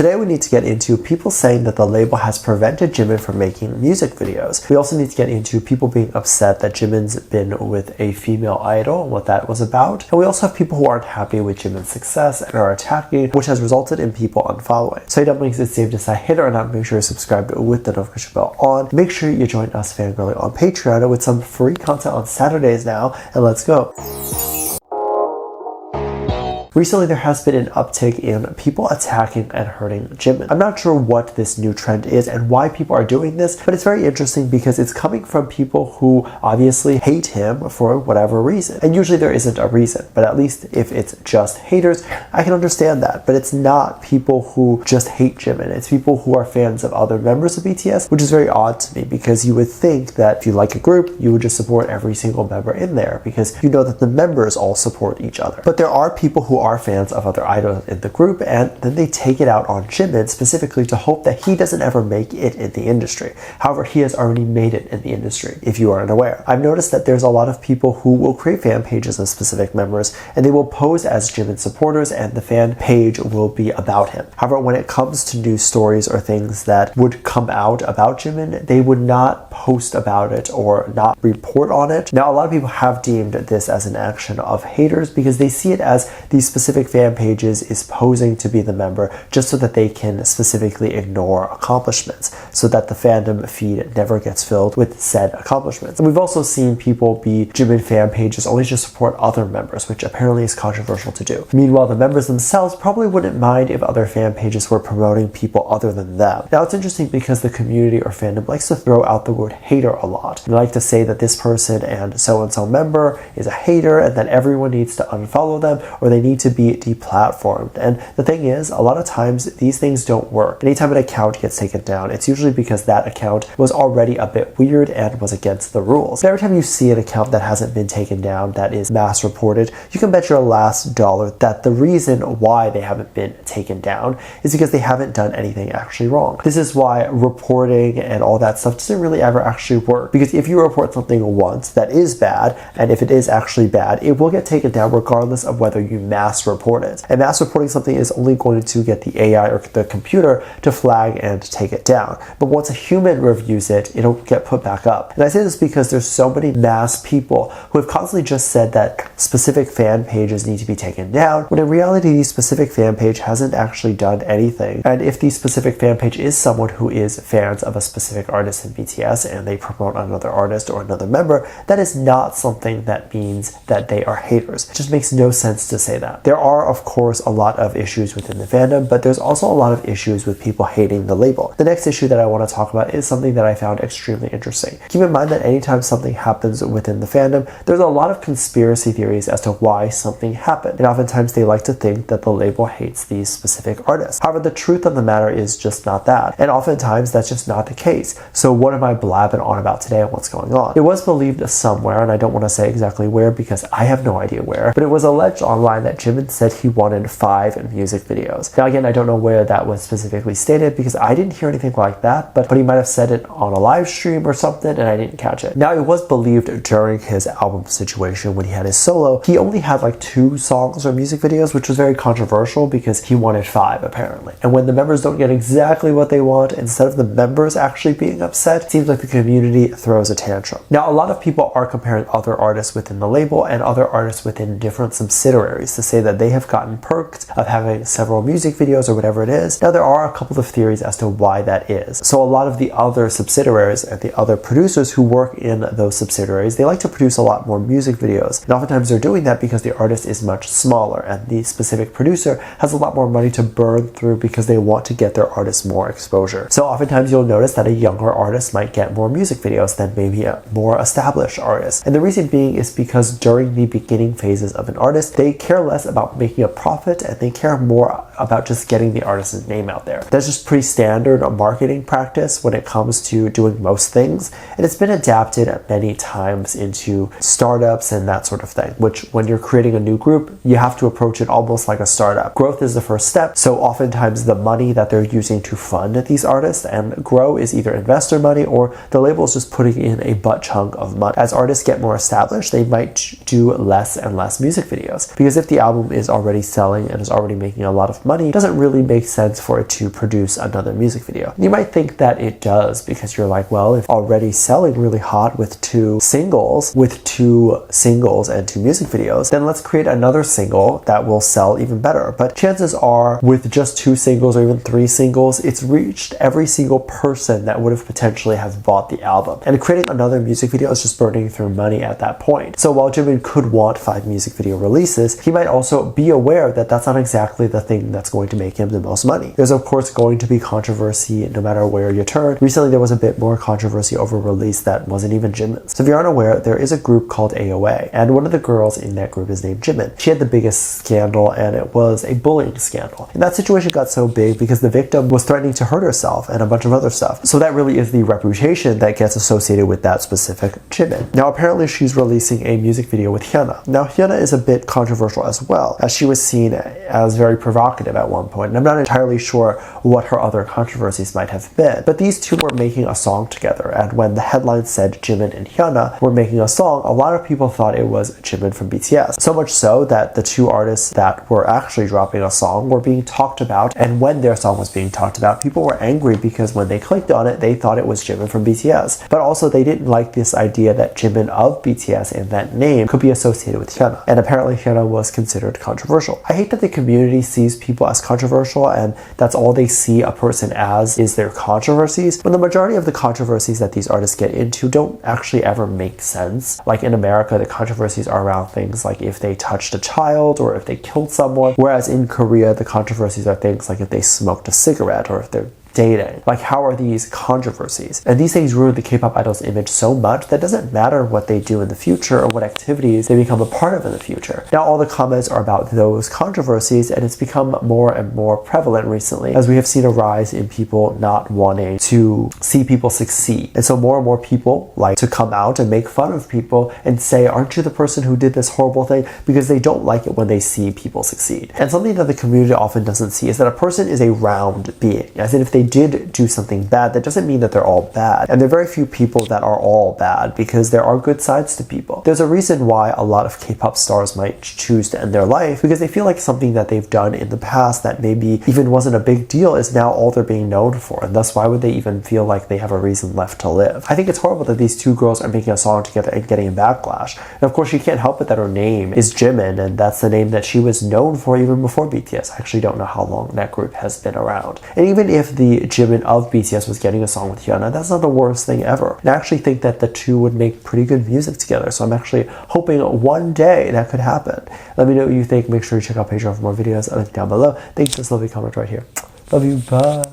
Today we need to get into people saying that the label has prevented Jimin from making music videos. We also need to get into people being upset that Jimin's been with a female idol and what that was about. And we also have people who aren't happy with Jimin's success and are attacking, which has resulted in people unfollowing. So Dumplings, it's safe to decide hit or not. Make sure you're subscribed with the notification bell on. Make sure you join us fangirling on Patreon with some free content on Saturdays now, and let's go. Recently, there has been an uptick in people attacking and hurting Jimin. I'm not sure what this new trend is and why people are doing this, but it's very interesting because it's coming from people who obviously hate him for whatever reason. And usually there isn't a reason, but at least if it's just haters, I can understand that. But it's not people who just hate Jimin. It's people who are fans of other members of BTS, which is very odd to me because you would think that if you like a group, you would just support every single member in there because you know that the members all support each other. But there are people who are fans of other idols in the group, and then they take it out on Jimin specifically to hope that he doesn't ever make it in the industry. However, he has already made it in the industry, if you aren't aware. I've noticed that there's a lot of people who will create fan pages of specific members, and they will pose as Jimin supporters, and the fan page will be about him. However, when it comes to news stories or things that would come out about Jimin, they would not post about it or not report on it. Now, a lot of people have deemed this as an action of haters because they see it as these specific fan pages is posing to be the member just so that they can specifically ignore accomplishments, so that the fandom feed never gets filled with said accomplishments. And we've also seen people be Jimin fan pages only to support other members, which apparently is controversial to do. Meanwhile, the members themselves probably wouldn't mind if other fan pages were promoting people other than them. Now, it's interesting because the community or fandom likes to throw out the word hater a lot. They like to say that this person and so member is a hater and that everyone needs to unfollow them or they need to be deplatformed. And the thing is, a lot of times these things don't work. Anytime an account gets taken down, it's usually because that account was already a bit weird and was against the rules. But every time you see an account that hasn't been taken down, that is mass reported, you can bet your last dollar that the reason why they haven't been taken down is because they haven't done anything actually wrong. This is why reporting and all that stuff doesn't really ever actually work, because if you report something once that is bad, and if it is actually bad, it will get taken down regardless of whether you mass report it. And mass reporting something is only going to get the AI or the computer to flag and take it down. But once a human reviews it, it'll get put back up. And I say this because there's so many mass people who have constantly just said that specific fan pages need to be taken down, when in reality, the specific fan page hasn't actually done anything. And if the specific fan page is someone who is fans of a specific artist in BTS and they promote another artist or another member, that is not something that means that they are haters. It just makes no sense to say that. There are, of course, a lot of issues within the fandom, but there's also a lot of issues with people hating the label. The next issue that I want to talk about is something that I found extremely interesting. Keep in mind that anytime something happens within the fandom, there's a lot of conspiracy theories as to why something happened. And oftentimes they like to think that the label hates these specific artists. However, the truth of the matter is just not that. And oftentimes that's just not the case. So what am I blabbing on about today and what's going on? It was believed somewhere, and I don't want to say exactly where because I have no idea where, but it was alleged online that Jimin said he wanted 5 music videos. Now again, I don't know where that was specifically stated because I didn't hear anything like that, but he might have said it on a live stream or something and I didn't catch it. Now, it was believed during his album situation when he had his solo, he only had like 2 songs or music videos, which was very controversial because he wanted 5 apparently. And when the members don't get exactly what they want, instead of the members actually being upset, it seems like the community throws a tantrum. Now, a lot of people are comparing other artists within the label and other artists within different subsidiaries to say that they have gotten perked of having several music videos or whatever it is. Now, there are a couple of theories as to why that is. So a lot of the other subsidiaries and the other producers who work in those subsidiaries, they like to produce a lot more music videos. And oftentimes they're doing that because the artist is much smaller and the specific producer has a lot more money to burn through because they want to get their artist more exposure. So oftentimes you'll notice that a younger artist might get more music videos than maybe a more established artist. And the reason being is because during the beginning phases of an artist, they care less about making a profit and they care more about just getting the artist's name out there. That's just pretty standard marketing practice when it comes to doing most things. And it's been adapted many times into startups and that sort of thing, which when you're creating a new group, you have to approach it almost like a startup. Growth is the first step. So oftentimes the money that they're using to fund these artists and grow is either investor money or the label is just putting in a butt chunk of money. As artists get more established, they might do less and less music videos because if the album album is already selling and is already making a lot of money, it doesn't really make sense for it to produce another music video. You might think that it does because you're like, well, if already selling really hot with two singles and two music videos, then let's create another single that will sell even better. But chances are, with just two singles or even three singles, it's reached every single person that would have potentially have bought the album. And creating another music video is just burning through money at that point. So while Jimin could want 5 music video releases, he might also be aware that that's not exactly the thing that's going to make him the most money. There's of course going to be controversy no matter where you turn. Recently there was a bit more controversy over a release that wasn't even Jimin's. So if you're unaware, there is a group called AOA, and one of the girls in that group is named Jimin. She had the biggest scandal, and it was a bullying scandal. And that situation got so big because the victim was threatening to hurt herself and a bunch of other stuff. So that really is the reputation that gets associated with that specific Jimin. Now apparently she's releasing a music video with Hyuna. Now Hyuna is a bit controversial as well, as she was seen as very provocative at one point, and I'm not entirely sure what her other controversies might have been. But these two were making a song together, and when the headline said Jimin and Hyuna were making a song, a lot of people thought it was Jimin from BTS. So much so that the two artists that were actually dropping a song were being talked about, and when their song was being talked about, people were angry because when they clicked on it, they thought it was Jimin from BTS. But also they didn't like this idea that Jimin of BTS and that name could be associated with Hyuna. And apparently Hyuna was considered controversial. I hate that the community sees people as controversial and that's all they see a person as is their controversies, when the majority of the controversies that these artists get into don't actually ever make sense. Like in America, the controversies are around things like if they touched a child or if they killed someone, whereas in Korea, the controversies are things like if they smoked a cigarette or if they're dating. Like, how are these controversies? And these things ruin the K-pop idol's image so much that it doesn't matter what they do in the future or what activities they become a part of in the future. Now all the comments are about those controversies, and it's become more and more prevalent recently as we have seen a rise in people not wanting to see people succeed. And so more and more people like to come out and make fun of people and say, aren't you the person who did this horrible thing? Because they don't like it when they see people succeed. And something that the community often doesn't see is that a person is a round being, as in if they did do something bad, that doesn't mean that they're all bad. And there are very few people that are all bad, because there are good sides to people. There's a reason why a lot of K-pop stars might choose to end their life, because they feel like something that they've done in the past that maybe even wasn't a big deal is now all they're being known for, and thus why would they even feel like they have a reason left to live? I think it's horrible that these two girls are making a song together and getting a backlash. And of course, you can't help it that her name is Jimin, and that's the name that she was known for even before BTS. I actually don't know how long that group has been around. And even if the Jimin of BTS was getting a song with Hyuna, that's not the worst thing ever. And I actually think that the two would make pretty good music together, so I'm actually hoping one day that could happen. Let me know what you think. Make sure you check out Patreon for more videos. I'll link down below. Thanks for this lovely comment right here. Love you, bye.